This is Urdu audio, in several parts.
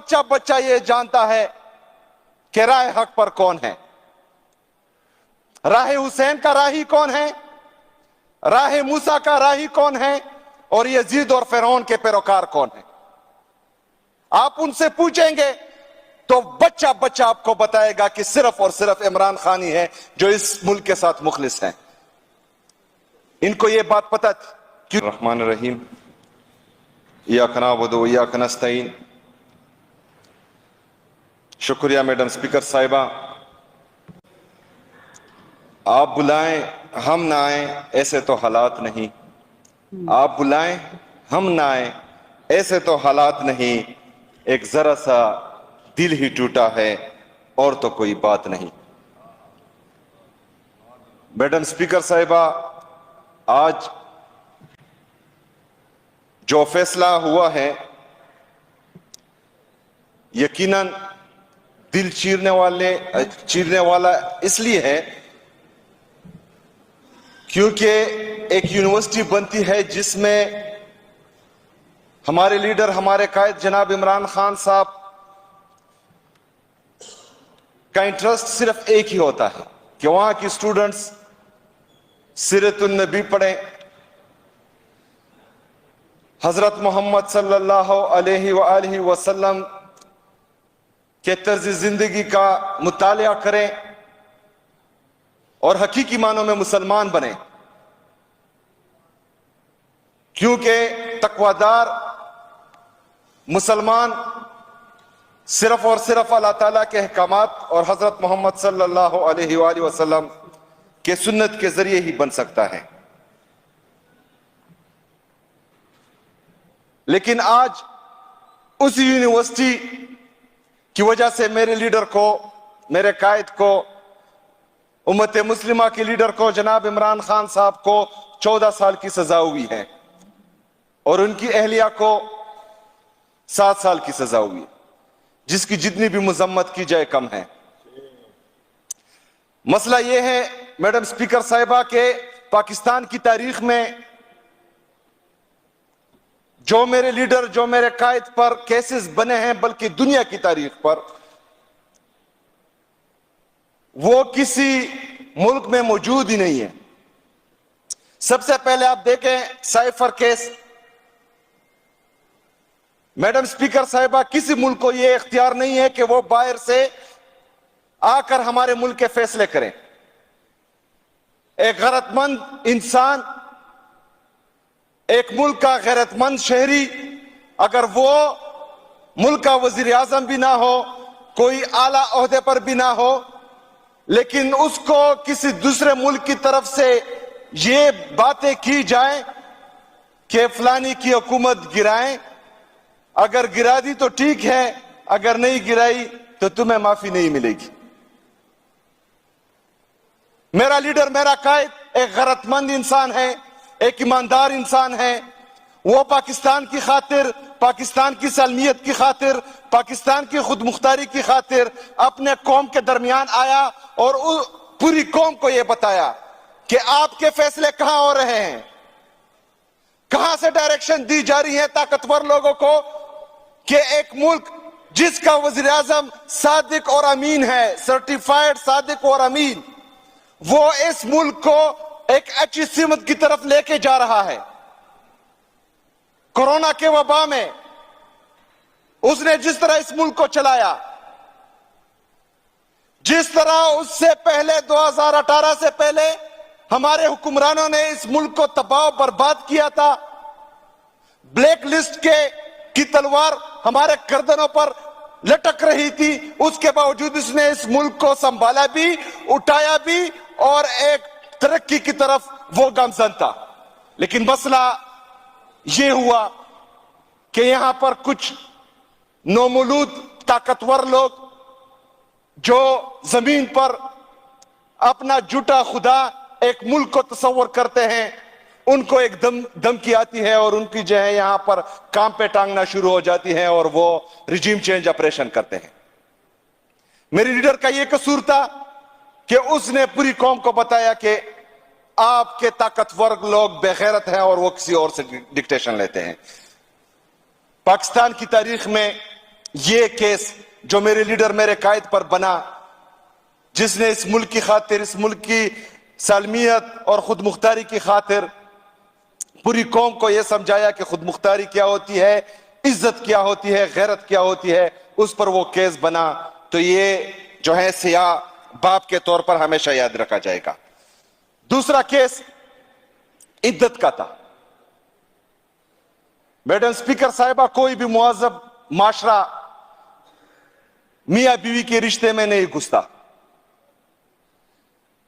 بچہ بچہ یہ جانتا ہے کہ راہ حق پر کون ہے، راہ حسین کا راہی کون ہے، راہ موسیٰ کا راہی کون ہے، اور یزید اور فرعون کے پیروکار کون ہیں۔ آپ ان سے پوچھیں گے تو بچہ بچہ آپ کو بتائے گا کہ صرف اور صرف عمران خان ہی ہے جو اس ملک کے ساتھ مخلص ہیں۔ ان کو یہ بات پتہ تھی۔ الرحمن الرحیم، ایاک نعبد و ایاک نستعین۔ شکریہ میڈم سپیکر صاحبہ، آپ بلائیں ہم نہ آئیں ایسے تو حالات نہیں، آپ بلائیں ہم نہ آئیں ایسے تو حالات نہیں، ایک ذرا سا دل ہی ٹوٹا ہے اور تو کوئی بات نہیں۔ میڈم سپیکر صاحبہ، آج جو فیصلہ ہوا ہے یقیناً دل چیرنے والا اس لیے ہے کیونکہ ایک یونیورسٹی بنتی ہے جس میں ہمارے لیڈر، ہمارے قائد جناب عمران خان صاحب کا انٹرسٹ صرف ایک ہی ہوتا ہے کہ وہاں کی سٹوڈنٹس سیرت النبی پڑھیں، حضرت محمد صلی اللہ علیہ وآلہ وسلم کے طرز زندگی کا مطالعہ کریں اور حقیقی معنوں میں مسلمان بنیں، کیونکہ تقویدار مسلمان صرف اور صرف اللہ تعالیٰ کے احکامات اور حضرت محمد صلی اللہ علیہ وآلہ وسلم کے سنت کے ذریعے ہی بن سکتا ہے۔ لیکن آج اسی یونیورسٹی کی وجہ سے میرے لیڈر کو، میرے قائد کو، امت مسلمہ کے لیڈر کو جناب عمران خان صاحب کو 14 سال کی سزا ہوئی ہے اور ان کی اہلیہ کو 7 سال کی سزا ہوئی، جس کی جتنی بھی مذمت کی جائے کم ہے۔ مسئلہ یہ ہے میڈم سپیکر صاحبہ کہ پاکستان کی تاریخ میں جو میرے لیڈر، جو میرے قائد پر کیسز بنے ہیں، بلکہ دنیا کی تاریخ پر وہ کسی ملک میں موجود ہی نہیں ہے۔ سب سے پہلے آپ دیکھیں سائفر کیس، میڈم سپیکر صاحبہ کسی ملک کو یہ اختیار نہیں ہے کہ وہ باہر سے آ کر ہمارے ملک کے فیصلے کریں۔ ایک غیرت مند انسان، ایک ملک کا غیرت مند شہری، اگر وہ ملک کا وزیر اعظم بھی نہ ہو، کوئی اعلیٰ عہدے پر بھی نہ ہو، لیکن اس کو کسی دوسرے ملک کی طرف سے یہ باتیں کی جائیں کہ فلانی کی حکومت گرائیں، اگر گرا دی تو ٹھیک ہے، اگر نہیں گرائی تو تمہیں معافی نہیں ملے گی۔ میرا لیڈر، میرا قائد ایک غیرت مند انسان ہے، ایک ایماندار انسان ہے۔ وہ پاکستان کی خاطر، پاکستان کی سالمیت کی خاطر، پاکستان کی خود مختاری کی خاطر اپنے قوم کے درمیان آیا اور پوری قوم کو یہ بتایا کہ آپ کے فیصلے کہاں ہو رہے ہیں، کہاں سے ڈائریکشن دی جا رہی ہے طاقتور لوگوں کو کہ ایک ملک جس کا وزیر اعظم صادق اور امین ہے، سرٹیفائیڈ صادق اور امین، وہ اس ملک کو ایک اچھی سمت کی طرف لے کے جا رہا ہے۔ کورونا کے وبا میں اس نے جس طرح اس ملک کو چلایا، جس طرح اس سے پہلے 2018 سے پہلے ہمارے حکمرانوں نے اس ملک کو تباہ و برباد کیا تھا، بلیک لسٹ کی تلوار ہمارے گردنوں پر لٹک رہی تھی، اس کے باوجود اس نے اس ملک کو سنبھالا بھی، اٹھایا بھی اور ایک ترقی کی طرف وہ گامزن تھا۔ لیکن مسئلہ یہ ہوا کہ یہاں پر کچھ نومولود طاقتور لوگ جو زمین پر اپنا جھوٹا خدا ایک ملک کو تصور کرتے ہیں، ان کو ایک دھمکی آتی ہے اور ان کی جو ہے یہاں پر کام پہ ٹانگنا شروع ہو جاتی ہے اور وہ ریجیم چینج آپریشن کرتے ہیں۔ میری لیڈر کا یہ قصور تھا کہ اس نے پوری قوم کو بتایا کہ آپ کے طاقتور لوگ بے غیرت ہیں اور وہ کسی اور سے ڈکٹیشن لیتے ہیں۔ پاکستان کی تاریخ میں یہ کیس جو میرے لیڈر میرے قائد پر بنا، جس نے اس ملک کی خاطر، اس ملک کی سالمیت اور خود مختاری کی خاطر پوری قوم کو یہ سمجھایا کہ خود مختاری کیا ہوتی ہے، عزت کیا ہوتی ہے، غیرت کیا ہوتی ہے، اس پر وہ کیس بنا، تو یہ جو ہے سیاہ باپ کے طور پر ہمیشہ یاد رکھا جائے گا۔ دوسرا کیس عدت کا تھا۔ میڈم سپیکر صاحبہ، کوئی بھی مہذب معاشرہ میاں بیوی کے رشتے میں نہیں گھستا،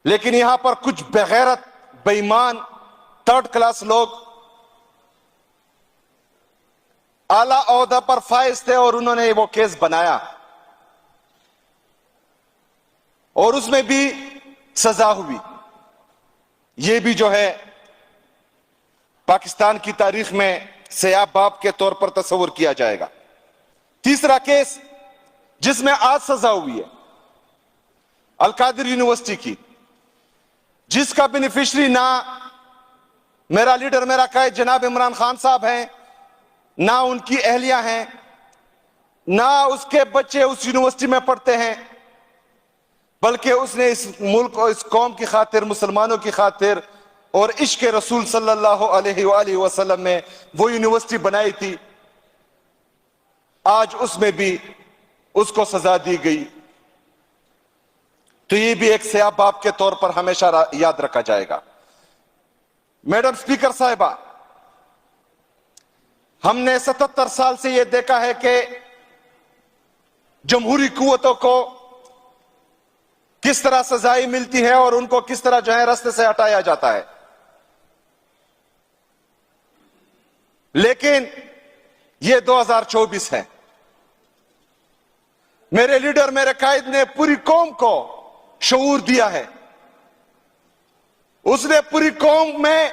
لیکن یہاں پر کچھ بغیرت، بے ایمان، تھرڈ کلاس لوگ اعلیٰ عہدہ پر فائز تھے اور انہوں نے وہ کیس بنایا، اور اس میں بھی سزا ہوئی۔ یہ بھی جو ہے پاکستان کی تاریخ میں سیاہ باپ کے طور پر تصور کیا جائے گا۔ تیسرا کیس جس میں آج سزا ہوئی ہے، القادر یونیورسٹی کی، جس کا بینیفیشری نہ میرا لیڈر میرا قائد جناب عمران خان صاحب ہیں، نہ ان کی اہلیہ ہیں، نہ اس کے بچے اس یونیورسٹی میں پڑھتے ہیں، بلکہ اس نے اس ملک اور اس قوم کی خاطر، مسلمانوں کی خاطر اور عشق رسول صلی اللہ علیہ وآلہ وسلم میں وہ یونیورسٹی بنائی تھی۔ آج اس میں بھی اس کو سزا دی گئی، تو یہ بھی ایک سیاہ باپ کے طور پر ہمیشہ یاد رکھا جائے گا۔ میڈم سپیکر صاحبہ، ہم نے 77 سال سے یہ دیکھا ہے کہ جمہوری قوتوں کو کس طرح سزائیں ملتی ہے اور ان کو کس طرح جو ہے راستے سے ہٹایا جاتا ہے، لیکن یہ 2024 ہے۔ میرے لیڈر میرے قائد نے پوری قوم کو شعور دیا ہے، اس نے پوری قوم میں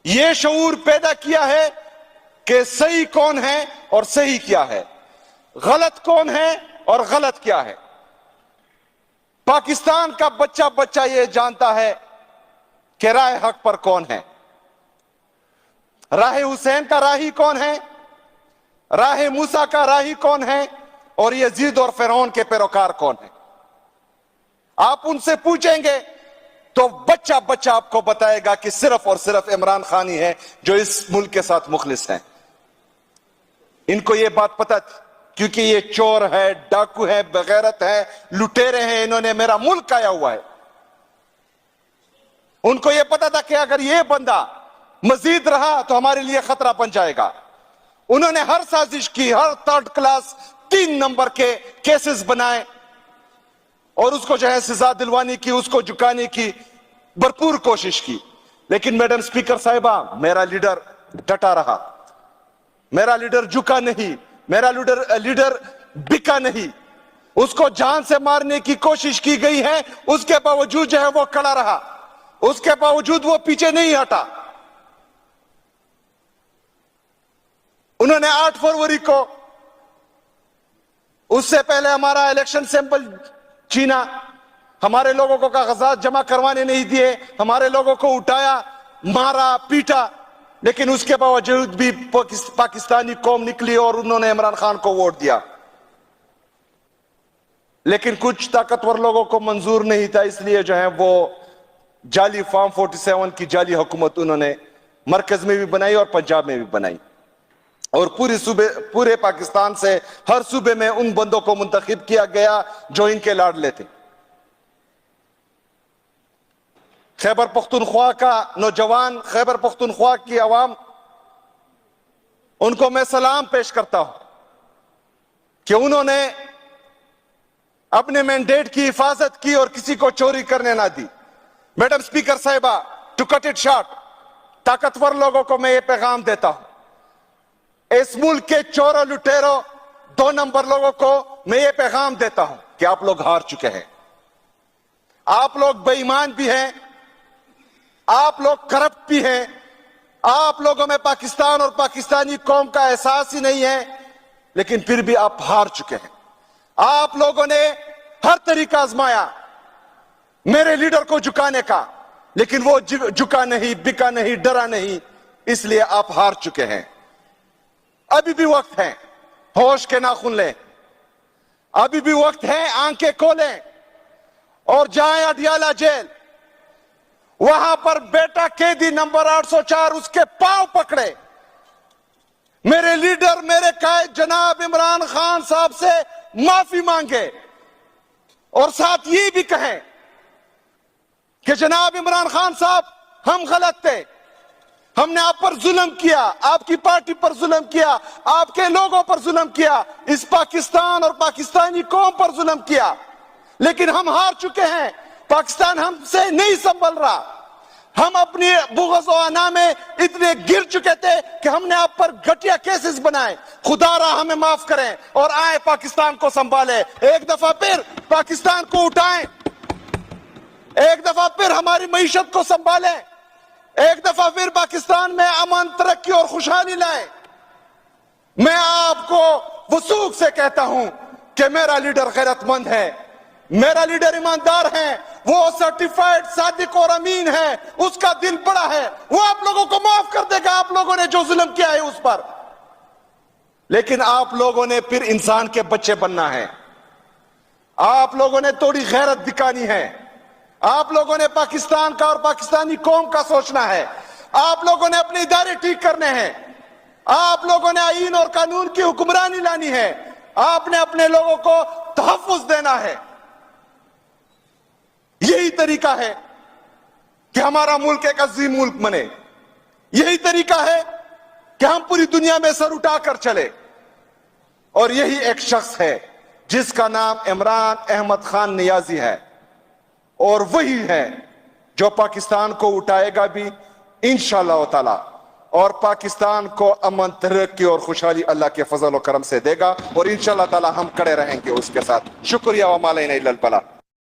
یہ شعور پیدا کیا ہے کہ صحیح کون ہے اور صحیح کیا ہے، غلط کون ہے اور غلط کیا ہے۔ پاکستان کا بچہ بچہ یہ جانتا ہے کہ راہ حق پر کون ہے، راہ حسین کا راہی کون ہے، راہ موسیٰ کا راہی کون ہے، اور یزید اور فرعون کے پیروکار کون ہے۔ آپ ان سے پوچھیں گے تو بچہ بچہ آپ کو بتائے گا کہ صرف اور صرف عمران خان ہی ہے جو اس ملک کے ساتھ مخلص ہیں۔ ان کو یہ بات پتہ تھی، کیونکہ یہ چور ہے، ڈاکو ہے، بغیرت ہے، لٹیرے ہیں، انہوں نے میرا ملک آیا ہوا ہے۔ ان کو یہ پتا تھا کہ اگر یہ بندہ مزید رہا تو ہمارے لیے خطرہ بن جائے گا۔ انہوں نے ہر سازش کی، ہر تھرڈ کلاس 3 نمبر کے کیسز بنائے اور اس کو جو ہے سزا دلوانے کی، اس کو جھکانے کی بھرپور کوشش کی، لیکن میڈم سپیکر صاحبہ میرا لیڈر ڈٹا رہا، میرا لیڈر جھکا نہیں، میرا لیڈر بکا نہیں۔ اس کو جان سے مارنے کی کوشش کی گئی ہے، اس کے باوجود جو ہے وہ کھڑا رہا، اس کے باوجود وہ پیچھے نہیں ہٹا۔ انہوں نے 8 فروری کو، اس سے پہلے ہمارا الیکشن سیمپل چھینا، ہمارے لوگوں کو کاغذات جمع کروانے نہیں دیے، ہمارے لوگوں کو اٹھایا، مارا، پیٹا، لیکن اس کے باوجود بھی پاکستانی قوم نکلی اور انہوں نے عمران خان کو ووٹ دیا۔ لیکن کچھ طاقتور لوگوں کو منظور نہیں تھا، اس لیے جو ہے وہ جعلی فارم 47 کی جعلی حکومت انہوں نے مرکز میں بھی بنائی اور پنجاب میں بھی بنائی، اور پورے پاکستان سے ہر صوبے میں ان بندوں کو منتخب کیا گیا جو ان کے لاڈلے تھے۔ خیبر پختونخوا کا نوجوان، خیبر پختونخوا کی عوام، ان کو میں سلام پیش کرتا ہوں کہ انہوں نے اپنے مینڈیٹ کی حفاظت کی اور کسی کو چوری کرنے نہ دی۔ میڈم سپیکر صاحبہ، ٹو کٹ اٹ شارٹ، طاقتور لوگوں کو میں یہ پیغام دیتا ہوں، اس ملک کے چوروں لٹیروں 2 نمبر لوگوں کو میں یہ پیغام دیتا ہوں کہ آپ لوگ ہار چکے ہیں، آپ لوگ بے ایمان بھی ہیں، آپ لوگ کرپٹ بھی ہیں، آپ لوگوں میں پاکستان اور پاکستانی قوم کا احساس ہی نہیں ہے، لیکن پھر بھی آپ ہار چکے ہیں۔ آپ لوگوں نے ہر طریقہ آزمایا میرے لیڈر کو جھکانے کا، لیکن وہ جھکا نہیں، بکا نہیں، ڈرا نہیں، اس لیے آپ ہار چکے ہیں۔ ابھی بھی وقت ہے، ہوش کے ناخن لیں. ابھی بھی وقت ہے, آنکھیں کھولیں اور جائیں اڈیالہ جیل. وہاں پر بیٹا قیدی نمبر 804 اس کے پاؤں پکڑے. میرے لیڈر, میرے قائد جناب عمران خان صاحب سے معافی مانگے اور ساتھ یہ بھی کہیں کہ جناب عمران خان صاحب, ہم غلط تھے, ہم نے آپ پر ظلم کیا, آپ کی پارٹی پر ظلم کیا, آپ کے لوگوں پر ظلم کیا, اس پاکستان اور پاکستانی قوم پر ظلم کیا, لیکن ہم ہار چکے ہیں. پاکستان ہم سے نہیں سنبھل رہا. ہم اپنی بغض و انا میں اتنے گر چکے تھے کہ ہم نے آپ پر گھٹیا کیسز بنائے. خدا را ہمیں معاف کریں اور آئے پاکستان کو سنبھالے. ایک دفعہ پھر پاکستان کو اٹھائیں, ایک دفعہ پھر ہماری معیشت کو سنبھالیں, ایک دفعہ پھر پاکستان میں امن, ترقی اور خوشحالی لائیں. میں آپ کو وثوق سے کہتا ہوں کہ میرا لیڈر غیرت مند ہے, میرا لیڈر ایماندار ہے, وہ سرٹیفائیڈ صادق اور امین ہے, اس کا دل بڑا ہے, وہ آپ لوگوں کو معاف کر دے گا آپ لوگوں نے جو ظلم کیا ہے اس پر. لیکن آپ لوگوں نے پھر انسان کے بچے بننا ہے, آپ لوگوں نے تھوڑی غیرت دکھانی ہے, آپ لوگوں نے پاکستان کا اور پاکستانی قوم کا سوچنا ہے, آپ لوگوں نے اپنے ادارے ٹھیک کرنے ہیں, آپ لوگوں نے آئین اور قانون کی حکمرانی لانی ہے, آپ نے اپنے لوگوں کو تحفظ دینا ہے. یہی طریقہ ہے کہ ہمارا ملک ایک عظیم ملک بنے. یہی طریقہ ہے کہ ہم پوری دنیا میں سر اٹھا کر چلے. اور یہی ایک شخص ہے جس کا نام عمران احمد خان نیازی ہے, اور وہی ہے جو پاکستان کو اٹھائے گا بھی انشاءاللہ تعالی, اور پاکستان کو امن, ترقی اور خوشحالی اللہ کے فضل و کرم سے دے گا, اور انشاءاللہ تعالی ہم کھڑے رہیں گے اس کے ساتھ. شکریہ. وما علینا الا البلاغ.